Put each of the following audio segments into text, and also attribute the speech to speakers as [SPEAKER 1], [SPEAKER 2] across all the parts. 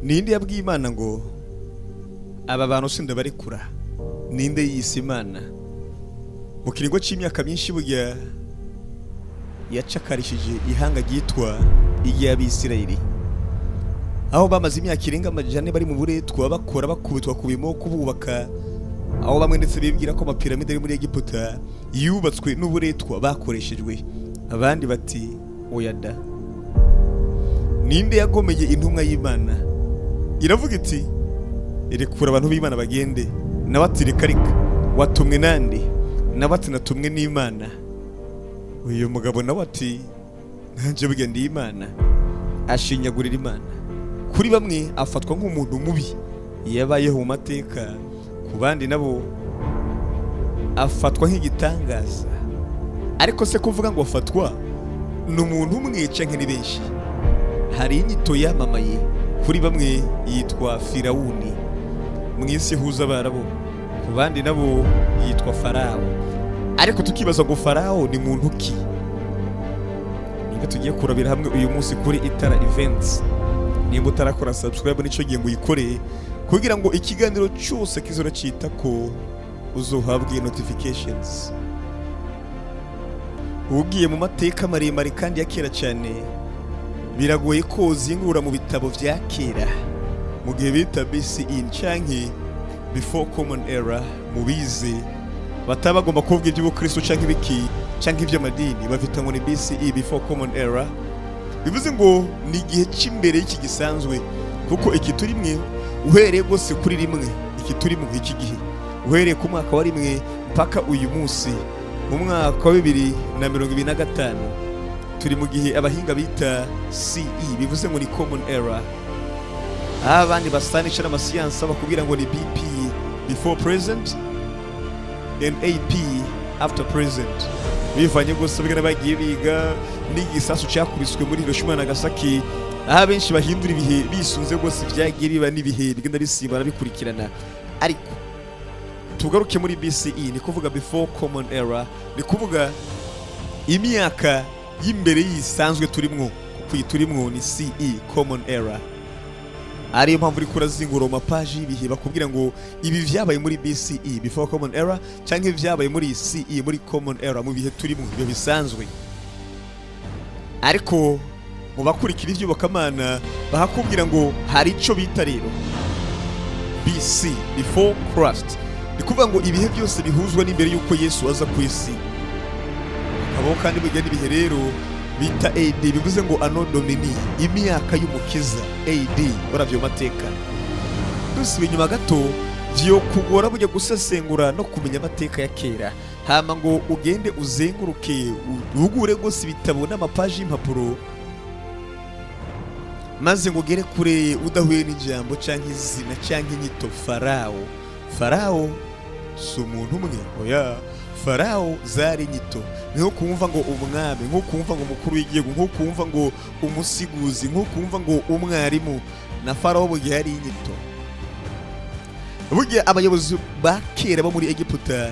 [SPEAKER 1] ninde yabwiye Imana ngo aba bantu sinda barekura? Ninde yise Imana mu kiringo cy'imyaka myinshi burya yacakarishije ihanga ryitwa iry'Abisirayeli, aho bamaze imyaka irenga amajana bari mu buretwa bakora bakubitwa kubimo kububaka, aho bamwe ndetse bibwira ko amapiramide ari muri Egiputa yubatswe n'uburetwa bakoreshejwe, abandi bati oya da. Ninde yagomeye intumwa y'Imana? Iravuga iti irekura abantu b'Imana bagende, nawe ati reka watumwe nande? Nawe ati natumwe n'Imana. Uyu mugabo nawe ati nanje burya ndi Imana, ashinyagurira Imana. Kuri bamwe afatwa nk'umuntu mubi yabayeho mu mateka, ku bandi nabo afatwa nk'igitangaza. Ariko se kuvuga ngo afatwa n'umuntu umwe canke ni benshi? Hari inyito yamamaye kuri bamwe yitwa Firawuni, mu isi huza Abarabu, ku bandi nabo yitwa Farawo. Ariko tukibaza ngo Farawo ni muntu ki? Niba tugiye kurabira hamwe uyu munsi kuri Itara Events. Nimba utarakora subscribe nico gihe ngo uyikore kugira ngo ikiganiro cyose kizora cita ko uzohabwe notifications. Ugiye mu mateka maremare kandi ya kera cyane, biragoye ko zingura mu bitabo vya kera mu gihe bita BCE canke before common era. Mubize bataba bagomba kuvuga iby'ubukristo canke ibiki canke iby'amadini, bafita ngo ni BCE before common era. Bivuze ngo ni igihe cy'imbere y'iki gisanzwe, kuko iki turimwe uhereye gose kuri rimwe, iki turimwe iki gihe uhereye ku mwaka wa rimwe mpaka uyu munsi mu mwaka wa 2025 turi mu gihe abahinga bita CE, bivuze ngo ni common era. Abandi basanisha n'amasiyansa bakubwira ngo ni BP before present and AP after present. Bivanye gose bigana bagiye biga n'igisasu cyakubiswe muri Hiroshima na Nagasaki, aho benshi bahindura ibihe bisunze gose vyagiye biba n'ibihe bigenda bisimbana bikurikirana. Ariko tugaruke muri BCE, ni kuvuga before common era, ni kuvuga imyaka y'imbere yisanzwe turimwo, kuko turimwo ni CE common era. Ari mpamvu uri kurazingura mu page y'ibihe bakubwira ngo ibi vyabaye muri BCE before common era canke vyabaye muri CE muri common era, mu bihe turimo ibyo bisanzwe. Ariko mu bakurikira ivy'ubukamana bahakubwira ngo hari ico bita rero BC before Christ, ni kuvuga ngo ibihe byose bihuzwa n'imbere yuko Yesu aza ku isi. Abo kandi burya n'ibihe rero bita AD, bivuze ngo Anno Domini, imyaka y'umukiza. AD baravyo mateka. Dusubiye inyuma gato, vyo kugora burya gusesengura no kumenya amateka ya kera, hama ngo ugende uzenguruke ugure gose ibitabo n'amapaji y'impapuro, maze ngo ugere kure udahuye n'ijambo canke izina canke inyito Farawo. Farawo si umuntu umwe, oya. Farawo zari inyito, niho kumva ngo umwami, nko kumva ngo umukuru w'igihugu, nko kumva ngo umusiguzi, nko kumva ngo umwarimu. Na Farawo burya yari inyito. Burya abayobozi ba kera bo muri Egiputa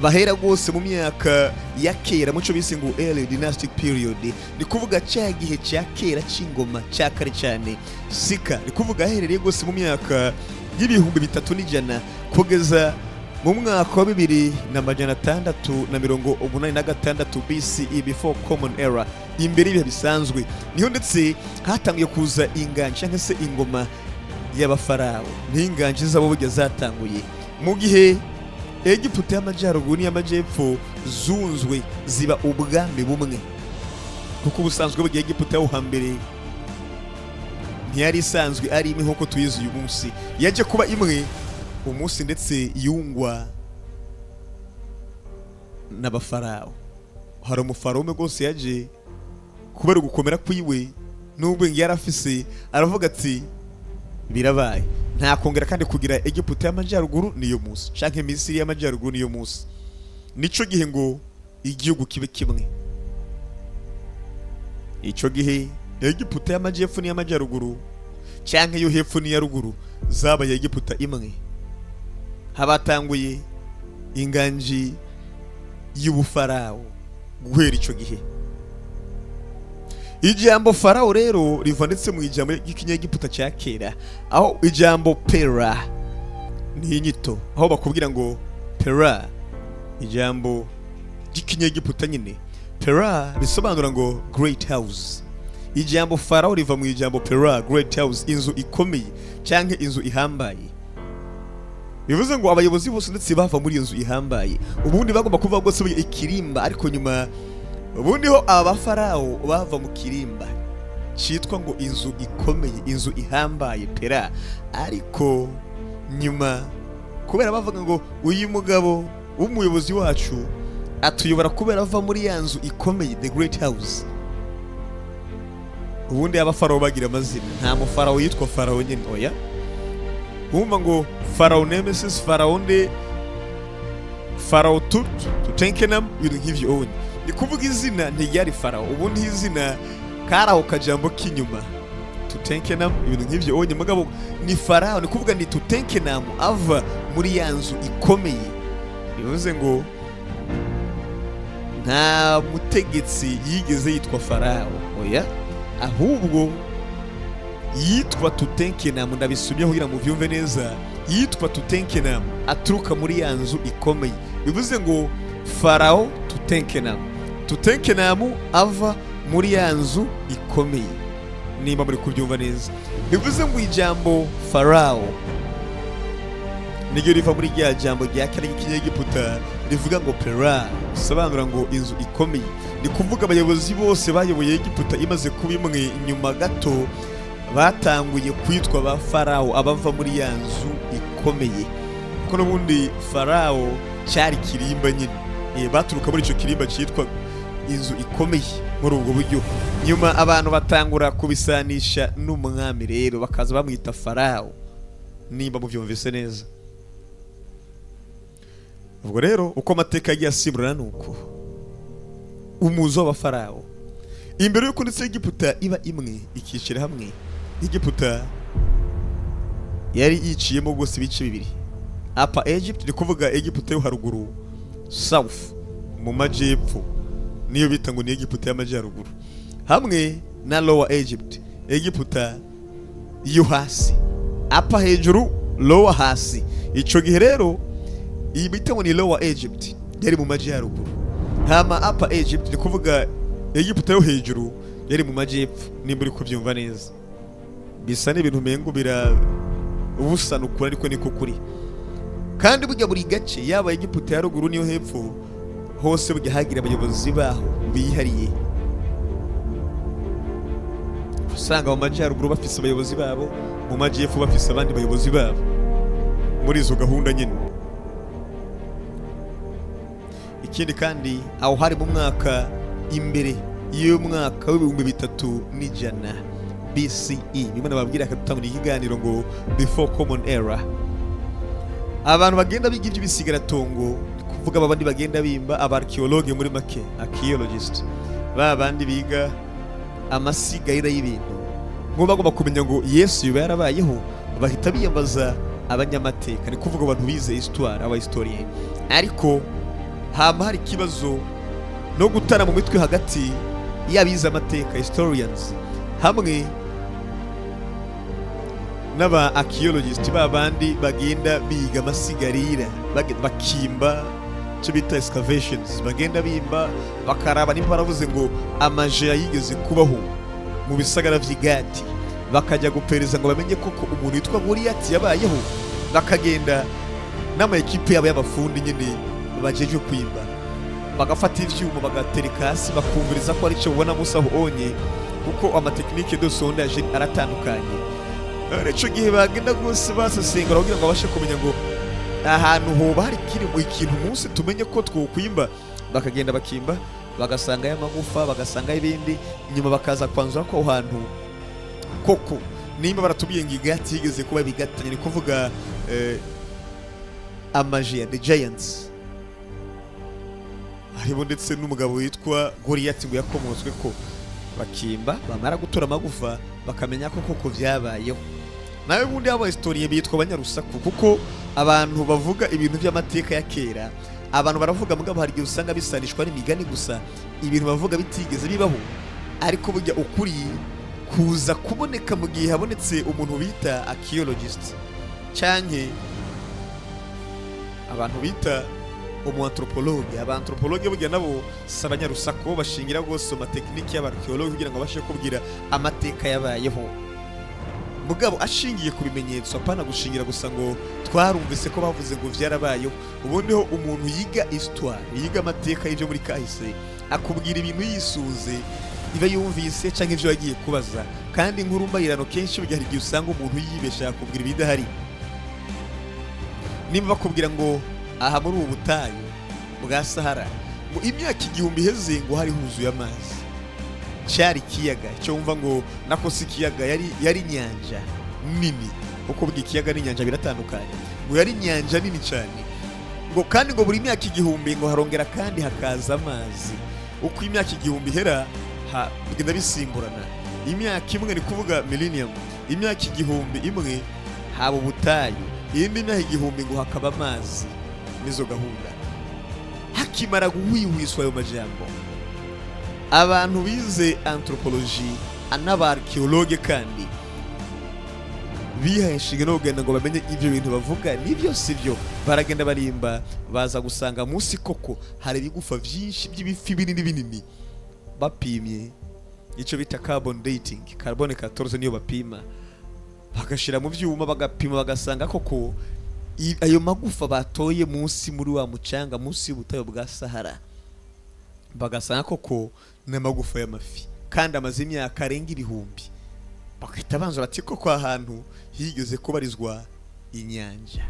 [SPEAKER 1] bahera gose mu myaka ya kera, muco bise ngo early dynastic period, ni kuvuga cya gihe cya kera c'ingoma cya kare cyane. Sika ni kuvuga aherereye gose mu myaka y'ibihumbi 300 kugeza mu mwaka wa 2686 BCE before common era, imbere y'ibihe bisanzwe. Niho ndetse hatangiye kuza inganje cyangwa se ingoma y'Abafarawo. N'inganje zabo burya zatanguye mu gihe Egiputa y'amajyaruguru n'iy'amajyepfo zunzwe ziba ubwami bumwe, kuko ubusanzwe burya Egiputa yo hambere ntiyari isanzwe ari imwe nk'uko tuyizi uyu munsi. Yaje kuba imwe umunsi ndetse yungwa n'Abafarawo. Hari umufarawo umwe gose yaje kubera gukomera kwiwe n'ubwenge yarafise, aravuga ati birabaye, nta kongera kandi kugira Egiputa y'amajyaruguru niyo munsi canke Misiri y'amajyaruguru niyo munsi. Nico gihe ngo igihugu kibe kimwe. Ico gihe Egiputa y'amajyepfo n'iy'amajyaruguru canke yo hepfo n'iya ruguru zabaye Egiputa imwe. Habatanguye inganji y'Ubufarawo guhera ico gihe. ijambo Farao rero riva ndetse mu ijambo ry'ikinyegiputa cya kera, aho ijambo Pera ni inyito, aho bakubwira ngo Pera, ijambo ry'ikinyegiputa nyine Pera bisobanura ngo great house. Ijambo Farao riva mu ijambo Pera, great house, inzu ikomeye cyangwa inzu ihambaye. Bivuze ngo abayobozi bose ndetse bava muri inzu ihambaye, ubundi bagomba kuva bose ikirimba, ariko nyuma ubundi ho aba Farao bava mu kirimba cyitwa ngo inzu ikomeye, inzu ihambaye Pera, ariko nyuma kubera bavuga ngo uyu mugabo w'umuyobozi wacu atuyobora kubera ava muri ya nzu ikomeye, the great house. Ubundi aba Farao bagira amazina, nta mu Farao yitwa Farao nyine, oya. Wumva ngo Farao Nemesis, Farao nde, Farao Tut, Tutenkenam, ibintu nk'ivyo onye. Ni kuvuga izina ntiryari Farao, ubundi izina karaho kajambo k'inyuma, Tutenkenam, ibintu nk'ivyo onye. Mugabo ni Farao, ni kuvuga ni Tutenkenam ava muri ya nzu ikomeye. Bivuze ngo nta mutegetsi yigeze yitwa Farao, oya, ahubwo yitwa Tutenkenam. Ndabisubye kugira ngo muvyumve neza, yitwa Tutenkenam aturuka muri ya nzu ikomeye. Bivuze ngo Farao Tutenkenam, Tutenkenam ava muri ya nzu ikomeye, nimba muri kubyumva neza. Bivuze ngo ijambo Farao niryo riva muri rya jambo rya kera ry'ikinyegiputa rivuga ngo Pera, bisobanura ngo inzu ikomeye. Ni kuvuga abayobozi bose bayoboye Egiputa imaze kuba imwe, nyuma gato batanguye kwitwa ba Farao, abava muri ya nzu ikomeye. Kuko n'ubundi Farao cyari kirimba nyine, baturuka muri icyo kirimba cyitwa inzu ikomeye muri ubwo buryo. Nyuma abantu batangura kubisanisha n'umwami, rero bakaza bamwita Farao, nimba mubyumvise neza. Ubwo rero uko amateka yagiye asimburana nuko umuzo w'Abafarao, imbere y'uko ndetse Egiputa iba imwe ikicira hamwe, Egiputa yari yiciyemo gose ibice bibiri. Upper Egypt, ni kuvuga Egiputa yo haruguru, south mu majyepfo, niyo bita ngo ni Egiputa y'amajyaruguru, hamwe na Lower Egypt, Egiputa yo hasi. Upper hejuru, lower hasi. Ico gihe rero iyi bita ngo ni Lower Egypt yari mu majyaruguru, hama Upper Egypt ni kuvuga Egiputa yo hejuru yari mu majyepfo. Nimba uri kubyumva neza, bisa n'ibintu mengo bira ubusanukura, ariko niko kuri. Kandi burya buri gace, yaba Egiputa ya ruguru niyo hepfo, hose burya hagira abayobozi baho bihariye. Usanga mu majyaruguru bafise abayobozi babo, mu majyepfo bafise abandi bayobozi babo, muri izo gahunda nyine. Ikindi kandi aho hari mu mwaka imbere iyo mwaka w'300 BCE, bimwe nababwira akatutangura ikiganiro ngo before common era, abantu bagenda biga ibyo bisigaratongo, kuvuga abandi bagenda bimba, abarchaeologue muri make, archaeologist, babandi biga amasigarira y'ibintu, ngo bagomba kumenya ngo Yesu yarabayeho, bahita biyambaza abanyamateka, ni kuvuga abantu bize histoire, aba historien. Ariko hama hari kibazo no gutara mu mitwe hagati y'abize amateka, historians, hamwe n'aba archaeologist, babandi bagenda biga amasigarira, bakimba cyo bita excavations, bagenda bimba bakaraba nimba baravuze ngo amaje yigeze kubaho mu bisagara vy'Igati, bakajya gupereza ngo bamenye koko umuntu yitwa Goliath yabayeho, bakagenda n'ama equipe yabo y'abafundi nyine bajeje kwimba, bagafata ivyuma bagatereka hasi, bakumviriza ko ari cyo ubona musaho onye, kuko amateknike de sondage aratandukanye. Ico gihe bagenda gose basasengera kugira ngo abashe kumenya ngo ahantu hoba hari kiri mu ikintu munsi tumenye ko twokwimba, bakagenda bakimba, bagasanga y'amagufa, bagasanga ibindi, nyuma bakaza kwanzura ko ahantu koko nimba baratubiye ngo Igati yigeze kuba bigatanye, ni kuvuga amaje, the giants. Hariho ndetse n'umugabo witwa Goliath ngo yakomozwe ko, bakimba bamara gutora amagufa bakamenya ko koko vyabayeho. Nawe bundi abo historien bitwa abanyarusaku, kuko abantu bavuga ibintu by'amateka ya kera, abantu baravuga mugabo hari gihe usanga bisanishwa n'imigani gusa, ibintu bavuga bitigeze bibaho, ariko burya ukuri kuza kuboneka mu gihe habonetse umuntu bita archaeologist canke abantu bita umuanthropologue. Abanthropologue burya nabo sabanyarusako bashingira gose mu tekiniki y'abarchaeologue kugira ngo bashe kubwira amateka yabayeho, mugabo ashingiye ku bimenyetso, apana gushingira gusa ngo twarumvise ko bavuze ngo vyarabayeho. Ubundi ho umuntu yiga histoire, yiga amateka y'ivyo muri kahise, akubwira ibintu yisunze iba yumvise canke ivyo yagiye kubaza. Kandi inkuru mbayirano kenshi burya hari igihe usanga umuntu yibesha akubwira ibidahari. Nimba bakubwira ngo aha muri ubu butayu bwa Sahara mu imyaka igihumbi iheze ngo hari huzuye amazi, cyari kiyaga cyo wumva ngo nako si kiyaga, yari nyanja nini, uko bw'ikiyaga n'inyanja biratandukanye, ngo yari nyanja nini cyane, ngo kandi ngo buri myaka igihumbi ngo harongera kandi hakaza amazi. Uko imyaka igihumbi hera bigenda bisimburana, imyaka imwe ni kuvuga millennium, imyaka igihumbi imwe haba ubutayu, iyindi myaka igihumbi ngo hakaba amazi. Nizo gahunda hakimara guhwihwiswa ayo majambo, abantu bize anthropology n'abarchaeologue kandi biheshinga no kugenda ngo bamenye ibyo bintu bavuga nibyo sivyo, baragenda barimba baza gusanga munsi koko hari ibigufa byinshi by'ibifi binini bapimye icyo bita carbon dating, carbon 14 niyo bapima, bagashira mu byuma bagapima bagasanga koko ayo magufa batoye munsi muri wa mucanga munsi y'ubutayu bwa Sahara, bagasanga koko n'amagufa y'amafi kandi amaze imyaka arenga ibihumbi. Bakahita banzura ati koko ahantu higeze kubarizwa inyanja,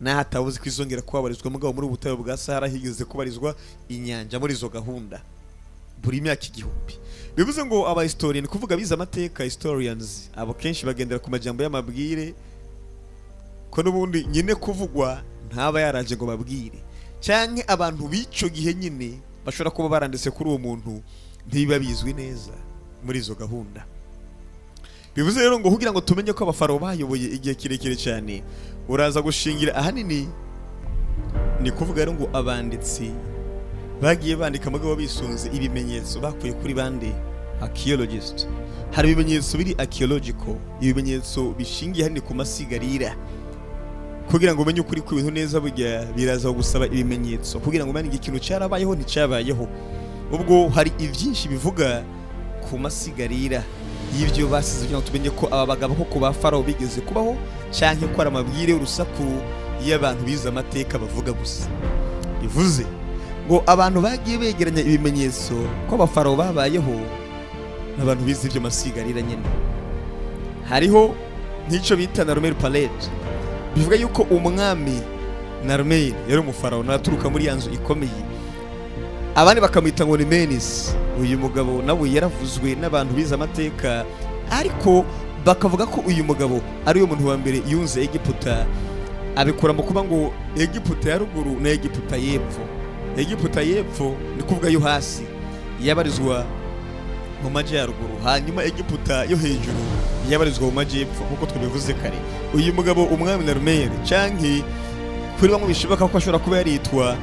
[SPEAKER 1] n'ahatabuze kwizongera kubarizwa mugabo muri ubutayu bwa Sahara higeze kubarizwa inyanja muri izo gahunda buri myaka igihumbi. Bivuze ngo aba historian kuvuga biza amateka, historians abo kenshi bagendera ku majambo y'amabwire ko n'ubundi nyine kuvugwa ntaba yaraje ngo babwire, canke abantu bico gihe nyine bashobora kuba baranditse kuri uwo muntu ntibiba bizwi neza muri izo gahunda. Bivuze rero ngo kugira ngo tumenye ko abafaro bayoboye igihe kirekire cyane, uraza gushingira ahanini ni kuvuga rero ngo abanditsi bagiye bandika mugabo bisunze ibimenyetso bakuye kuri bande archaeologist. Hari ibimenyetso biri archaeological, ibimenyetso bishingiye hanini ku masigarira. Kugira ngo umenye ukuri ku bintu neza burya biraza gusaba ibimenyetso kugira ngo umenye ikintu cyarabayeho nticyabayeho. Ubwo hari ivyinshi bivuga ku masigarira y'ibyo basize kugira ngo tumenye ko aba bagabo koko ba Farawo bigeze kubaho canke ko ari amabwire urusaku y'abantu biza amateka bavuga gusa. Bivuze ngo abantu bagiye begeranya ibimenyetso ko aba Farawo babayeho n'abantu bize ibyo masigarira nyene. Hariho nk'icyo bita Narmer Palette, bivuga yuko umwami Narmer yari umufarawo naturuka muri yanzu ikomeye, abandi bakamwita ngo ni Menes. Uyu mugabo nawe yaravuzwe n'abantu biza amateka, ariko bakavuga ko uyu mugabo ari uyu muntu wa mbere yunze Egiputa, abikura mu kuba ngo Egiputa ya ruguru na Egiputa y'epfo. Egiputa y'epfo ni kuvuga yo hasi yabarizwa mu majyaruguru, hanyuma Egiputa yo hejuru yabarizwa mu majyepfo kuko twabivuze kare. Uyu mugabo umwami Narmer canke kuri bamwe bishoboka ko ashobora kuba yaritwa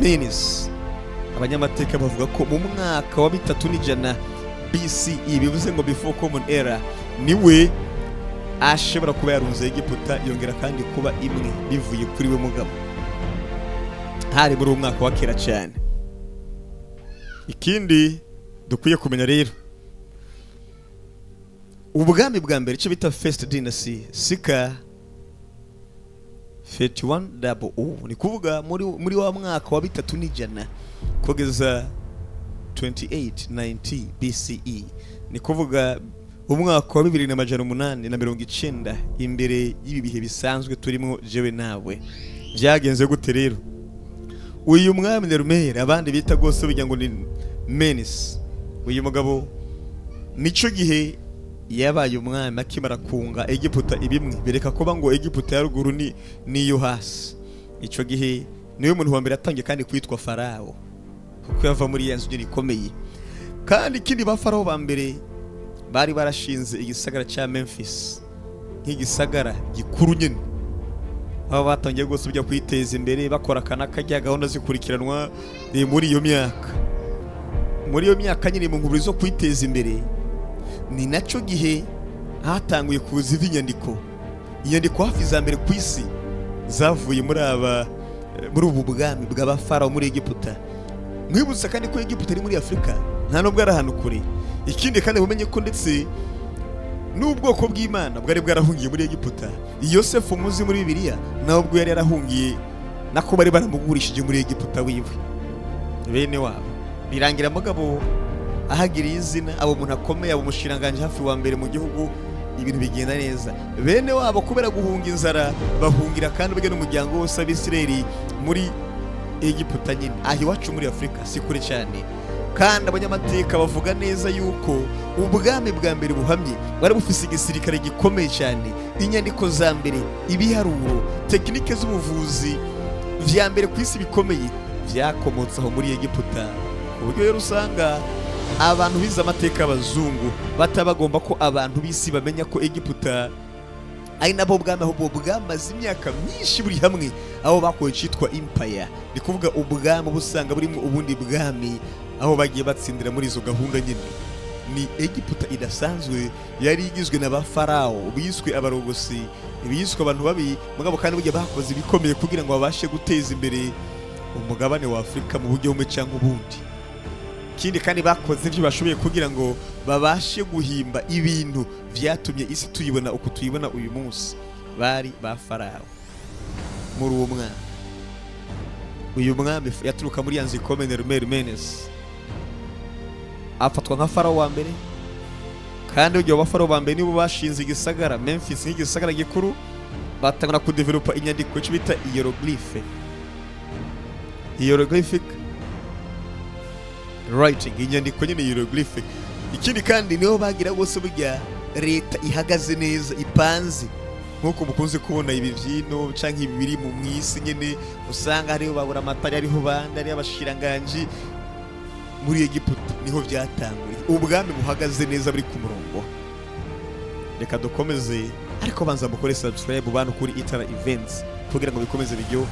[SPEAKER 1] Menes. Abanyamateka bavuga ko mu mwaka wa 300 BCE, bivuze ngo before common era, niwe ashobora kuba yarunze Egiputa yongera kandi kuba imwe bivuye kuri we mugabo. Hari muri umwaka wa kera cyane. Ikindi dukwiye kumenya rero, ubwami bwa mbere cyo bita First Dynasty Sika 3100, ni kuvuga muri wa mwaka wa 300 kugeza 2890 BCE, ni kuvuga umwaka wa 2890 imbere y'ibi bihe bisanzwe turimo jewe nawe. Byagenze gute rero? Uyu mwami Narmer abandi bita gose bijya ngo ni Menes, uyu mugabo nico gihe yabaye umwami akimara kunga Egiputa ibimwe, bereka kuba ngo Egiputa ya ruguru ni yo hasi. Ico gihe niwe muntu wa mbere atangiye kandi kwitwa Farawo kuko yava muri yanzu ikomeye. Kandi ikindi ba Farawo ba mbere bari barashinze igisagara cya Memphis nk'igisagara gikuru nyine, aba batangiye gose bijya kwiteza imbere bakora kana kajya gahunda zikurikiranwa muri iyo myaka. muri iyo myaka nyine mu nkubiri zo kwiteza imbere, ni nacyo gihe hatanguye kuza inyandiko hafi za mbere ku isi zavuye muri ubu bwami bw'abafarawo muri Egiputa. Mwibutsa kandi ko Egiputa ari muri Afurika, nta nubwo ari ahantu kure. Ikindi kandi mumenye ko ndetse n'ubwoko bw'Imana bwari bwarahungiye muri Egiputa. Yosefu muzi muri Bibiliya nawe ubwo yari yarahungiye, nako bari baramugurishije muri Egiputa wiwe. Bene wabo birangira mugabo ahagiriye izina, abo umuntu akomeye, abo umushiranganje hafi wa mbere mu gihugu, ibintu bigenda neza. Bene wabo kubera guhunga inzara bahungira kandi bwe n'umuryango wose w'Abisirayeli muri Egiputa nyine. Aho iwacu muri Afurika si kure cyane. Kandi abanyamateka bavuga neza yuko ubwami bwa mbere buhamye bari bufise igisirikare gikomeye cyane, inyandiko za mbere, ibiharuro, tekinike z'ubuvuzi vya mbere ku isi bikomeye vyakomotse aho muri Egiputa. Ku buryo rero usanga abantu bize amateka y'abazungu batabagomba ko abantu b'isi bamenya ko Egiputa ari nabo bwami, ahubwo bwamaze imyaka myinshi buri hamwe, aho bakoye cyitwa empire. Ni kuvuga ubwami busanga burimo ubundi bwami, aho bagiye batsindira muri izo gahunda nyine. Ni Egiputa idasanzwe yari igizwe n'abafarawo biswe abarogosi, biswe abantu babi, mugabo kandi burya bakoze ibikomeye kugira ngo babashe guteza imbere umugabane wa Afurika mu buryo bumwe cyangwa ubundi. Ikindi kandi bakoze ibyo bashoboye kugira ngo babashe guhimba ibintu vyatumye isi tuyibona uko tuyibona uyu munsi. Bari ba Farawo. Muri uwo mwaka uyu mwami yaturuka muri yanzi komene Menes, afatwa nka Farawo wa mbere, kandi ugiye wa Farawo wa mbere nibo bashinze igisagara Memphis nk'igisagara gikuru. Batangana kudevelopa inyandiko cyo bita hieroglyphic writing, inyandiko nyine hieroglyphic. Ikindi kandi niho bagira bose burya leta ihagaze neza, ipanze nkuko mukunze kubona ibi vyino canke ibiri mu mwisi nyene, usanga hariho babura amatari, hariho bandi, hariho abashiranganje. Muri Egiputa niho byatanguye, ubwami buhagaze neza buri ku murongo. Reka dukomeze, ariko banza mukore subscribe bantu kuri Itara Events kugira ngo bikomeze biryohe.